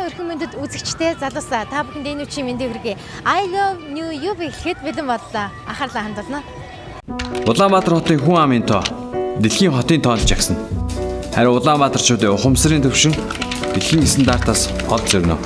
манай өрхөн мөндөд үзэгчтэй залуусаа та бүхэнд энэ үчи мэндийг хүргэе. I love New UB гэхэд бэлэн боллоо. Анхаарлаа хандуулна. Улаанбаатар хотын хүн амын тоо дэлхийн хотын тоонд жагсана. Харин Улаанбаатарчуудын ухамсарын төвшин дэлхийн стандартаас хол зөрнө.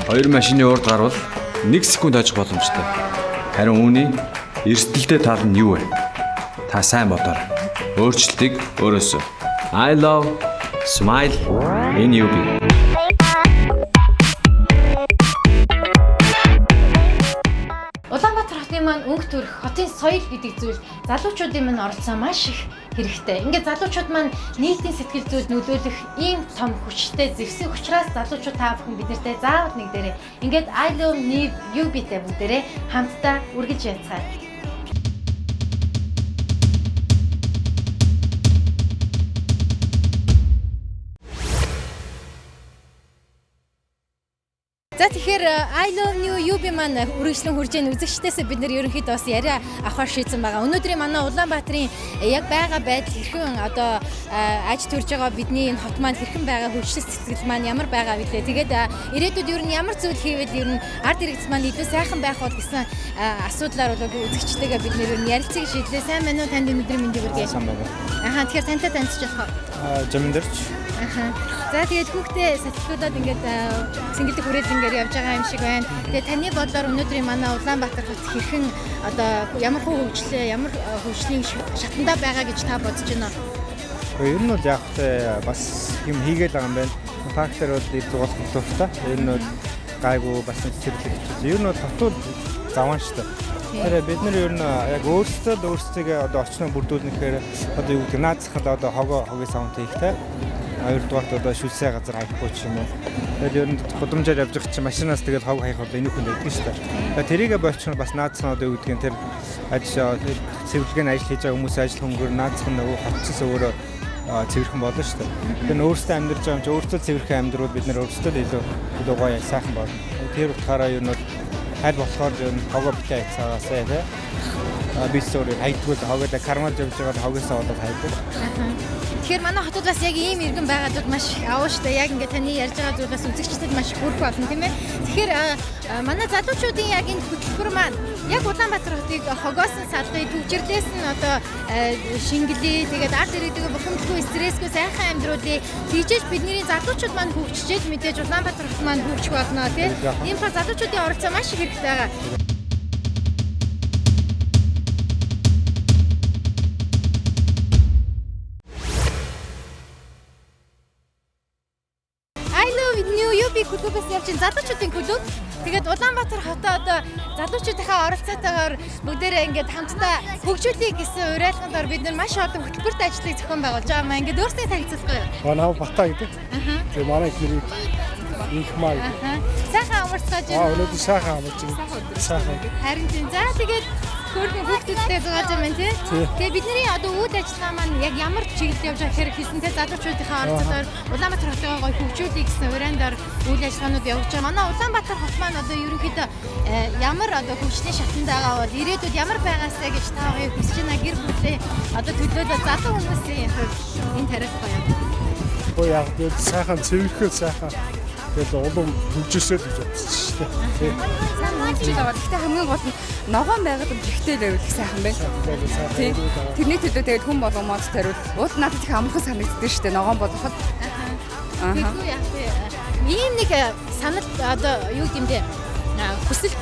2 машины урд гарвал 1 секунд хожих боломжтой. Харин үүний эрсдэлтэй тал нь юу вэ? Та сайн бодоорой. Өөрчлөлтийг өөрөөсөө. I love smile in UB. Улаанбаатар хотын маань өнгө төрх хотын соёл гэдэг зүйл залуучуудын маань оролцоо маш их хэрэгтэй. Ингээд залуучууд маань нийтийн сэтгэл зүйд нөлөөлөх ийм том хүчтэй зэвсэг учраас залуучууд та бүхэн биднэртэй заавал нэг дээрээ ингээд I love New UB-тэй бүгдээрээ хамтдаа үргэлж яцгаая. За тэгэхээр I love New UB маань үргэлжлэн хурж ийн үзэгчдээс бид нэр ерөнхийдөө бас яриа авахар шийдсэн байгаа. Өнөөдрийн манай Улаанбаатарын яг байгаа байдал хэрхэн одоо аж төрж байгаа бидний энэ хот маань хэрхэн байгаа хөгжил цэцгэл маань ямар байгаа вүлээ. Тэгээд ирээдүйд ер нь ямар зүйл хийвэл ер нь ард иргэц маань илүү сайхан байх бол гэсэн асуудлаар бол үзэгчтэйгээ бид нэр ярилцгийг шийдлээ. Сайн байна уу? Танд өнөөдрийн мэндийг хүргэе. Сайн байна. Ахаа тэгэхээр тантай танилцж болох. Жамдэрч. За тэгээд хүүхдээ сэтгүүлээд ингээд сингэлдэх хүрээлэнгээр явж байгаа юм шиг байна. Тэгээд таны бодлоор өнөөдрийн манай Улаанбаатар хот хэрхэн одоо ямар хөгжлөө, ямар хөгжлийн шатандаа байгаа гэж та бодож байна уу? Ер нь бол яг бас юм хийгээл байгаа юм байна. Фактор бол ил зугаалах дуртай. Ер нь бол гайгүй бас цэцэрлэгч. Ер нь бол хотууд заван шүү дээ. Тэгэхээр бид нар ер нь яг өөрсдөө одоо орчноо бүрдүүлнэхээр одоо юу гэдэг наацхад одоо хогийн савнт хийхтэй. Хоёрдугаарт одоо шүлсээ газар хаяхгүй ч юм уу. Тэгээд ер нь гудамжаар явж байгаа чинь машинаас тэгээд хог хаях бол энийх хүн өгдөн шүү дээ. Тэрийгэ болчихно бас наацхан одоо юу гэдгийг тэр цэвэрлэгийн ажил хийж байгаа хүмүүс ажил хөнгөр наацхан нөгөө хотцос өөрөө цэвэрхэн болно шүү дээ. Тэгээд өөрсдөө амьдарч байгаа юм чи өөрсдөө цэвэрхэн амьдрууд бид нар өөрсдөө илүү гоё сайхан болно. Тэр утгаараа ер нь аль болохоор ер нь хогоо битээ цагаасаа тий. Би сөрөг хайдгууд хогоо кармаж явж байгаа хогоосоо болоод хайдаг. Тэгэхээр манай хотод бас яг ийм иргэн байгаадууд маш аваа штэ. Яг ингээд таны ярьж байгаа зүйл бас үзэгчдэд маш хүрх болно тийм ээ. Тэгэхээр манай залуучуудын яг энэ хөтөлбөр маань яг Улаанбаатар хотыг хогоос нь салгыг төвчрлээс нь одоо шингэлээ тэгээд ард иргэдэг бухимдалгүй стрессгүй сайхан амьдруулыг тийжээж бидний залуучууд маань хөгжиж мэдээж Улаанбаатар хот маань хөгжих болно тийм. Ийм ба залуучуудын оролцоо маш их хэрэгтэй байгаа. Клубээс явж залуучуудын клуб. Тэгээд Улаанбаатар хотоо одоо залуучуудынхаа оролцоотойгоор бүгдээрээ ингээд хамтдаа хөгжүүлэх гэсэн уриалгандаар бид нар маш олон хөтөлбөртэй ажлыг зохион байгуулж байгаа маа. Ингээд өөрсдөө танилцуулахгүй юу? Манай Бата гэдэг. Тэгээд манай их нэр их маа. Сайхан амарцгааж байна. Өнөөдөр сайхан амарч байна. Сайхан. Харин тийм. За тэгээд хөргөн хүүхдүүдтэй зугааж байна тий. Тэгээ бидний одоо үйл ажиллагаа маань яг ямар чиглэлд явж байгаа хэрэг хийсэнтэй залуучуудынхаа оролцоотойгоор Улаанбаатар хотыг гоё хөгжүүлэх гэсэн уриандаар үйл ажиллагаанууд явуулж байгаа. Манай Улаанбаатар хот маань одоо ерөнхийдөө ямар одоо хөгжлийн шатанд байгаа бол ирээдүйд ямар байгаасаа гэж та хоёрыг хүсэж байна. Гэр бүлээ одоо төлөөлөө залуу хүмүүсийн хувьд энэ тариалт гоё. Гоё яг л сайхан цэвэрхэн сайхан тэгэл улам хөгжөөсэй гэж бодсон шүү дээ. Сайн мөнгөж байгаа. Гэхдээ хамгийн гол нь ногоон байгаад ихтэй л байвал их сайхан байна. Тийм. Тэрний төлөө тэгээд хүн болгомод тариул. Уул надад их амархан санагддаг шүү дээ. Ногоон болгоход. Тэгвэл яг ийм нэг санал одоо юу гэмдэ хүсэлт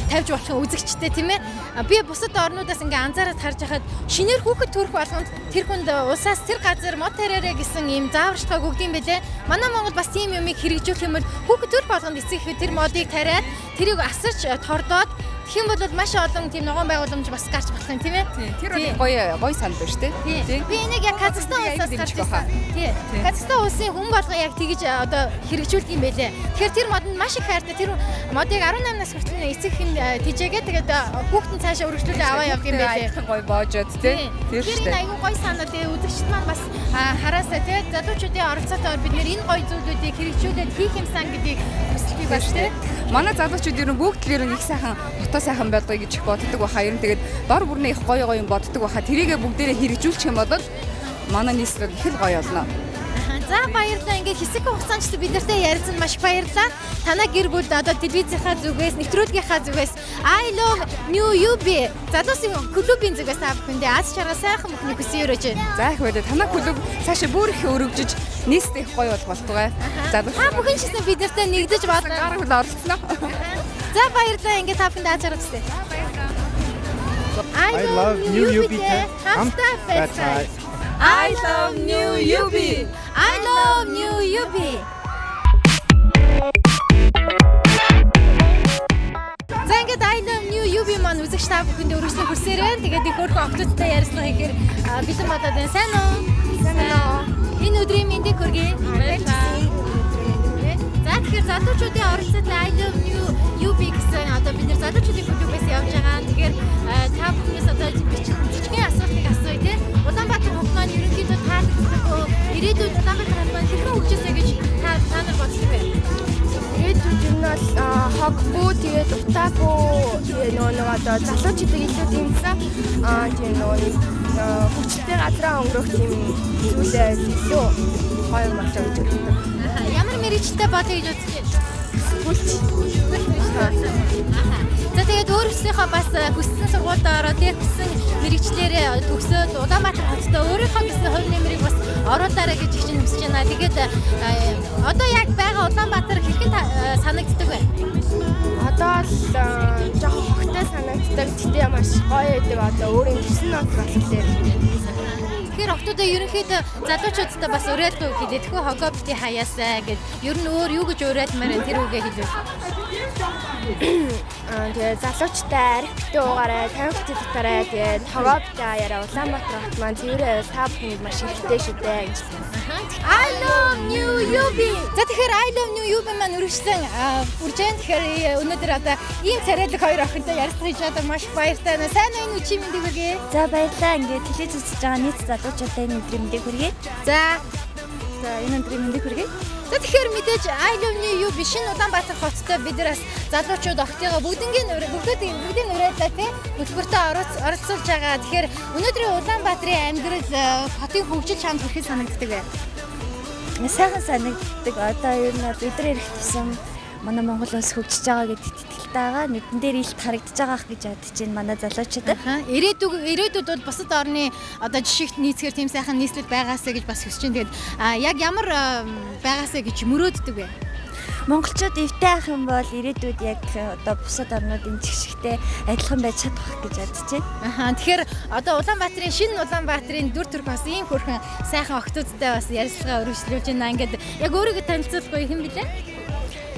тавьж болох үзэгчтэй тийм ээ. Би бусад орнуудаас ингээ анзаараад харж байхад шинээр хүүхэд төрөх болгонд тэр хүнд улсаас тэр газар мод тараарэ гэсэн ийм зааварчилгааг өгд юм бэлээ. Манай Монгол бас тийм юмыг хэрэгжүүлэх юм бол хүүхэд төрөх болгонд эцэг их тэр модыг тариад тэрийг асарч тордоод тэгэх юм бол маш олон тийм ногоон байгууламж бас гарч болох юм тийм ээ. Тэр бол гоё санал байна шүү дээ. Тийм. Би энийг яг Казахстан улсаас гарч ирсэн. Тийм. Казахстан улсын хүн болго яг тэгж одоо хэрэгжүүлдэг юм байлээ. Тэгэхээр тэр модод маш их хайртай. Тэр модыг 18 нас хүртэл эцэг хэн тижээгээ тэгээд хүүхдэн цаашаа үргэлжлүүлээ аваа явдаг юм байлээ. Гоё боожод тийм. Тэр шүү дээ. Айгуу гоё санаа тэгээ үзэгчд маань бас хараасаа тийм залуучуудын оролцоотойгоор бид нэр энэ гоё зүйлүүдийг хэрэгжүүлээд хийх юмсан гэдгийг хүсэлтийг байна шүү дээ. Манай залуучууд ер нь бүгд л ер нь их сайхан сайхан байдаг гэж боддог баха. Ер нь тэгээд дор бүрнээ их гоё юм боддог баха. Тэрийгэ бүгдээрээ хэрэгжүүлчих юм бол манай нийслэл их л гоё болно. За баярлалаа. Ингээд хэсэг хугацаанд бид нартай ярьсан маш баярлалаа. Танай гэр бүл одоо телевизийнхаа зүгээс, нэвтрүүлгийнхаа зүгээс I love New UB залуусын клубын зүгээс та бүхэндээ аз жаргал сайхан бүхний хүсье өрөөж байна. За их баярлалаа. Танай клуб цаашаа бүр их өргөжж нийстэй их гоё болох болтугай. Та бүхэн ч гэсэн бид нартай нэгдэж байна. Гар хөл оролцсноо. За баярлалаа. Ингээд та бүхэнд аз жаргал хүсье. I love New UB. I love New UB. I love New UB. За ингээд I love New UB маань үзэгч та бүхэнд өргөжлөн хүрсээр байна. Тэгээд их хөөрхөн октодтой ярьсан гэхээр бид нар бодоод байна. Сайн уу? Сайн уу? Энэ өдрийн мэндийг хүргэе. За тэгэхээр залуучуудын оролцоотой I love New UB гэсэн одоо бид нар залуучуудын клубээс явж байгаа. Тэгэхээр та бүхнээс одоо жижигхэн асуултыг асууя тийм. Улаанбаатар хот маань ерөнхийдөө таалагддаг уу? Ирээдүйд Улаанбаатар хот маань хэрхэн хөгжөөсэй гэж та нар боддог вэ? Ирээдүйд нь бол хоггүй тэгээд утаагүй нөгөө одоо залуучуудыг илүү дэмжсэн тийм нөгөө хүчтэй газраа өнгөрөх тийм зүйлээ илүү гоё болоо гэж боддог. Ямар мэргэжтэй болъё гэж бодож байна? Бүлч. За тэгээд өөрөөсийнхөө бас хүссэн сургуульд ороод тэгээд хүссэн мэргэжлэрээ төгсөөд Улаанбаатар хоттой өөрийнхөө гэсэн хувь нэмрийг бас оруулаарай гэж хичээн хүсэж байна. Тэгээд одоо яг байгаа Улаанбаатар хэрхэн санагддаг вэ? Одоо л жоохон хогтой санагддаг. Гэтэ маш гоё гэдэг одоо өөрийн төсөн нот болохоор. Тэгэхээр октодоо ерөнхийдөө залуучуудтай бас уриалгүй хэлээ. Тэгэхгүй хогоо бити хаяасаа гэд ер нь өөр юу гэж уриалмаар энэ тэр үгээ хэлвэл. Тэгээд залуучтай архитектор уугаарай, 50 дотоорой тэгээд хогоо бити хаяараа Улаанбаатар хот маань цэврээ та бүхэнд маш ихтэй шүү дээ гэж. I love New UB. За тэгэхээр I love New UB маань үргэлжлэн үржэн тэгэхээр өнөөдөр одоо ийм царайлаг хоёр охинтой ярилцах хийж байгаа маш баяртай байна. Сайн уу энэ үчи мэндийг хүргэе. За баярлалаа. Ингээд телевиз үзэж байгаа нийт залуучуудаа энэ өдрийн мэндийг хүргэе. За энэ өдрийн мэндийг хүргэе. За тэгэхээр мэдээж I love New UB шинэ Улаанбаатар хоттой бид нар бас залуучууд охтойгоо бүгдийн уриаллаа тий хөтөлбөртөө оролцуулж байгаа. Тэгэхээр өнөөдрийн Улаанбаатарын амьдрал хотын хөгжил чамд хэрхэн санагддаг вэ? Сайхан санагддаг. Одоо ер нь бол өдрөө ирэх тусам манай Монгол улс хөгжиж байгаа гэдэгт итгэлтэй байгаа. Нүдэн дээр илт харагдаж байгаа гэж бодож байна манай залуучууд. Ирээдүйд бол бусад орны одоо жишгт нийцгээр тийм сайхан нийслэл байгаасаа гэж бас хүсэж байна. Тэгээд яг ямар байгаасаа гэж мөрөөддөг вэ? Монголчууд эвтэй ах юм бол ирээдүйд яг одоо бусад орнуудын жигшигтэй адилхан байж чадах гэж бодож байна. Тэгэхээр одоо Улаанбаатарын шинэ Улаанбаатарын дүр төрх бас ийм хөрхэн сайхан октодтой бас ярилцлага өргөжлүүлж байна. Ингээд яг өөрийгөө танилцуулахгүй хэн билээ?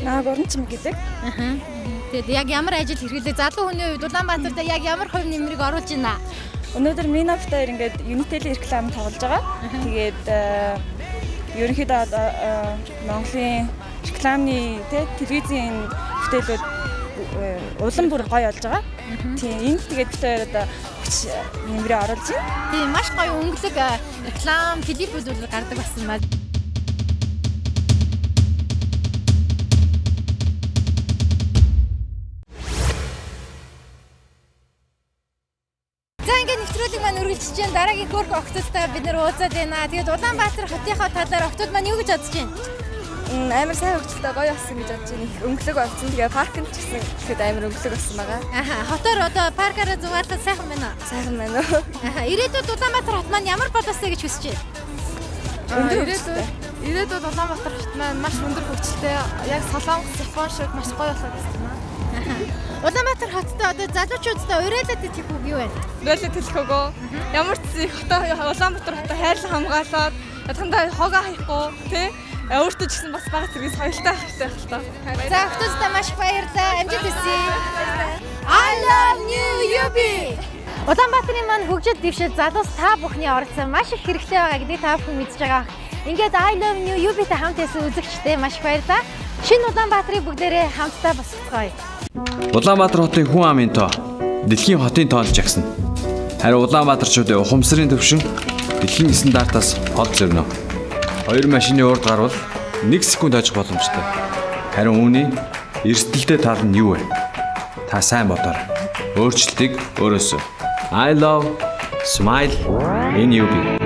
Наа Гуранчим гэдэг. Тэгээд яг ямар ажил хэрэглээ? Залуу хүний хувьд Улаанбаатарт яг ямар хувь нэмрийг оруулж байна? Өнөөдөр Минафтаар ингээд Unitel реклам тоглож байгаа. Тэгээд ерөнхийдөө Монголын рекламны телевизийн бүтээлүүд улам бүр гоё болж байгаа. Тийм энд тэгээд бид хоёр одоо хүч нэмрээ оруулж байна. Тийм маш гоё өнгөлөг реклам клипүүд гардаг болсон байна. За ингээд нэвтрүүлэг маань үргэлжлэж байна. Дараагийн хөөрхөн октодтой бид нар уулзаад байна. Тэгээд Улаанбаатар хотынхоо талаар октод маань юу гэж бодож байна? Амар сайн хөгжилтэй гоё болсон гэж бодож байна. Өнгөлөг болсон. Тэгээ паркнд ч гэсэн ихэд амар өнгөлөг болсон байгаа. Хотоор одоо паркаараа зугаалаад сайхан байна уу? Сайхан байна уу? Ирээдүйд Улаанбаатар хот маань ямар болоосэй гэж хүсэж байна? Ирээдүйд Улаанбаатар хот маань маш өндөр хөгжилтэй. Яг Солонгос, Япон шиг маш гоё болоод байна. Улаанбаатар хоттой одоо залуучуудтай уриалаад идэх үг юу вэ? Уриалаад хэлэх үгөө. Ямар ч зүй Улаанбаатар хоттой хайрлан хамгаалаад ядхандаа хогоо хаяхгүй тий өөртөө ч гэсэн бас бага зэрэг соёлтой хэрэгтэй байх л та. За хоттой маш баярлалаа. Амжилт хүсье. I love New UB. Улаанбаатарын маань хөгжил дэвшил залуус та бүхний оролцсон маш их хэрэгтэй байгаа гэдгийг та бүхэн мэдж байгаа. Ингээд I love New UB-тэй хамт байсан үзэгчтэй маш баярлалаа. Шинэ Улаанбаатарыг бүгдээрээ хамтдаа босгоцгоё. Улаанбаатар хотын хүн амын тоо дэлхийн хотын тоонд жагсана. Харин Улаанбаатарчуудын ухамсарын төвшин дэлхийн стандартаас хол зөрнө. Хоёр машины урд гарвал 1 секунд хожих боломжтой. Харин үүний эрсдэлтэй тал нь юу вэ? Та сайн бодоорой. Өөрчлөлтийг өөрөөсөө. I love smile in UB.